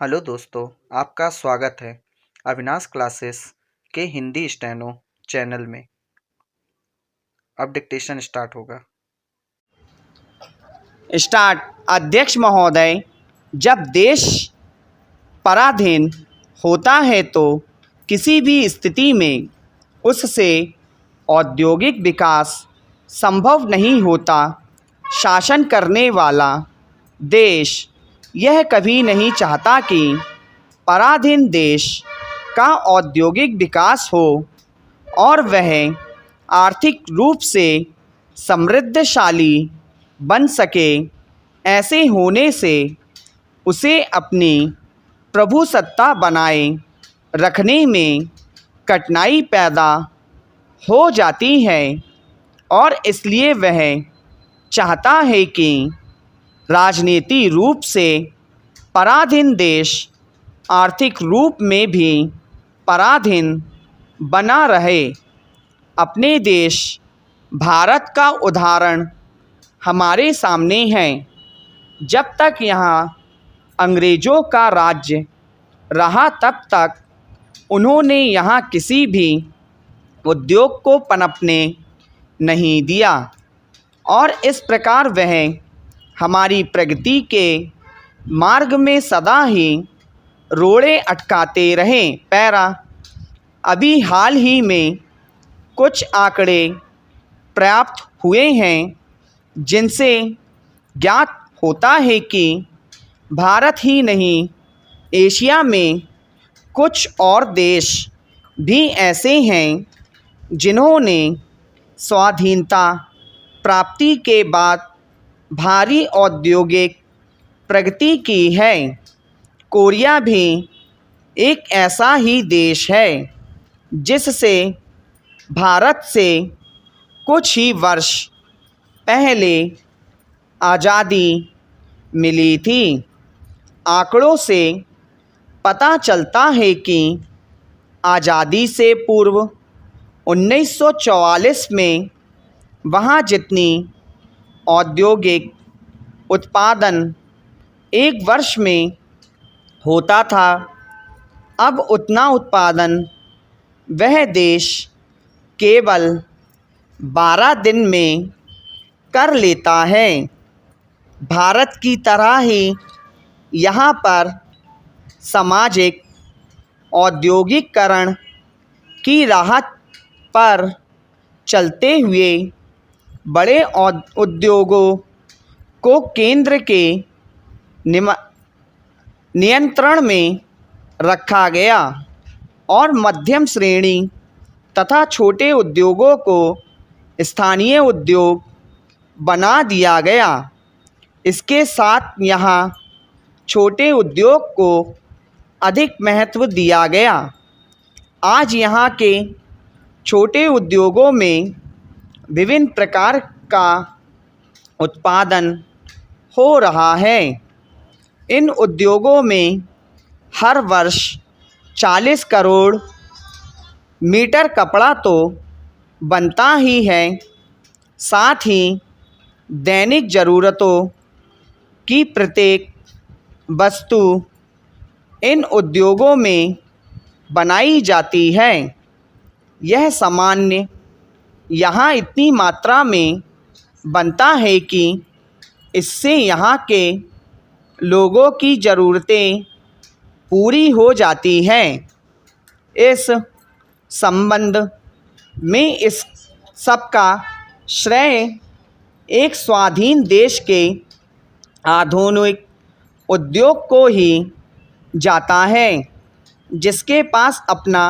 Hello दोस्तों, आपका स्वागत है अविनाश क्लासेस के हिंदी स्टेनो चैनल में। अब डिक्टेशन स्टार्ट होगा। स्टार्ट। अध्यक्ष महोदय, जब देश पराधीन होता है तो किसी भी स्थिति में उससे औद्योगिक विकास संभव नहीं होता। शासन करने वाला देश यह कभी नहीं चाहता कि पराधीन देश का औद्योगिक विकास हो और वह आर्थिक रूप से समृद्धशाली बन सके। ऐसे होने से उसे अपनी प्रभुसत्ता बनाए रखने में कठिनाई पैदा हो जाती है और इसलिए वह चाहता है कि राजनीतिक रूप से पराधीन देश आर्थिक रूप में भी पराधीन बना रहे। अपने देश भारत का उदाहरण हमारे सामने है। जब तक यहाँ अंग्रेज़ों का राज्य रहा तब तक उन्होंने यहाँ किसी भी उद्योग को पनपने नहीं दिया और इस प्रकार वह हमारी प्रगति के मार्ग में सदा ही रोड़े अटकाते रहे। पैरा। अभी हाल ही में कुछ आंकड़े प्राप्त हुए हैं जिनसे ज्ञात होता है कि भारत ही नहीं, एशिया में कुछ और देश भी ऐसे हैं जिन्होंने स्वाधीनता प्राप्ति के बाद भारी औद्योगिक प्रगति की है। कोरिया भी एक ऐसा ही देश है जिससे भारत से कुछ ही वर्ष पहले आज़ादी मिली थी। आंकड़ों से पता चलता है कि आज़ादी से पूर्व 1944 में वहाँ जितनी औद्योगिक उत्पादन एक वर्ष में होता था, अब उतना उत्पादन वह देश केवल 12 दिन में कर लेता है। भारत की तरह ही यहाँ पर सामाजिक औद्योगिकरण की राह पर चलते हुए बड़े उद्योगों को केंद्र के नियंत्रण में रखा गया और मध्यम श्रेणी तथा छोटे उद्योगों को स्थानीय उद्योग बना दिया गया। इसके साथ यहाँ छोटे उद्योग को अधिक महत्व दिया गया। आज यहाँ के छोटे उद्योगों में विभिन्न प्रकार का उत्पादन हो रहा है। इन उद्योगों में हर वर्ष 40 करोड़ मीटर कपड़ा तो बनता ही है, साथ ही दैनिक ज़रूरतों की प्रत्येक वस्तु इन उद्योगों में बनाई जाती है। यह सामान्य यहाँ इतनी मात्रा में बनता है कि इससे यहाँ के लोगों की ज़रूरतें पूरी हो जाती हैं। इस संबंध में इस सब का श्रेय एक स्वाधीन देश के आधुनिक उद्योग को ही जाता है, जिसके पास अपना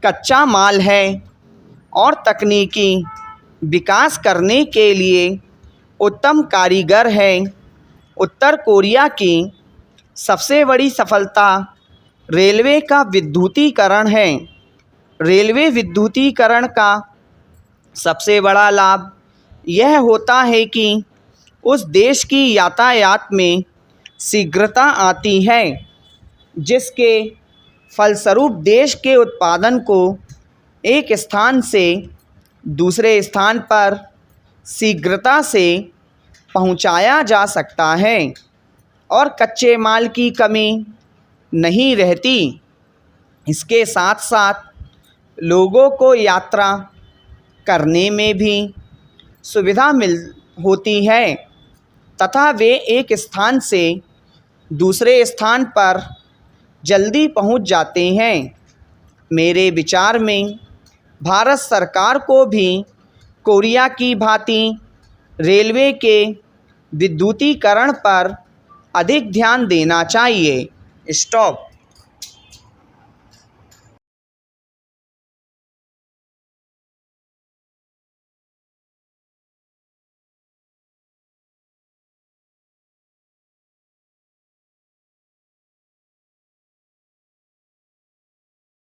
कच्चा माल है और तकनीकी विकास करने के लिए उत्तम कारीगर है। उत्तर कोरिया की सबसे बड़ी सफलता रेलवे का विद्युतीकरण है। रेलवे विद्युतीकरण का सबसे बड़ा लाभ यह होता है कि उस देश की यातायात में शीघ्रता आती है, जिसके फलस्वरूप देश के उत्पादन को एक स्थान से दूसरे स्थान पर शीघ्रता से पहुंचाया जा सकता है और कच्चे माल की कमी नहीं रहती। इसके साथ साथ लोगों को यात्रा करने में भी सुविधा होती है तथा वे एक स्थान से दूसरे स्थान पर जल्दी पहुंच जाते हैं। मेरे विचार में भारत सरकार को भी कोरिया की भांति रेलवे के विद्युतीकरण पर अधिक ध्यान देना चाहिए। स्टॉप।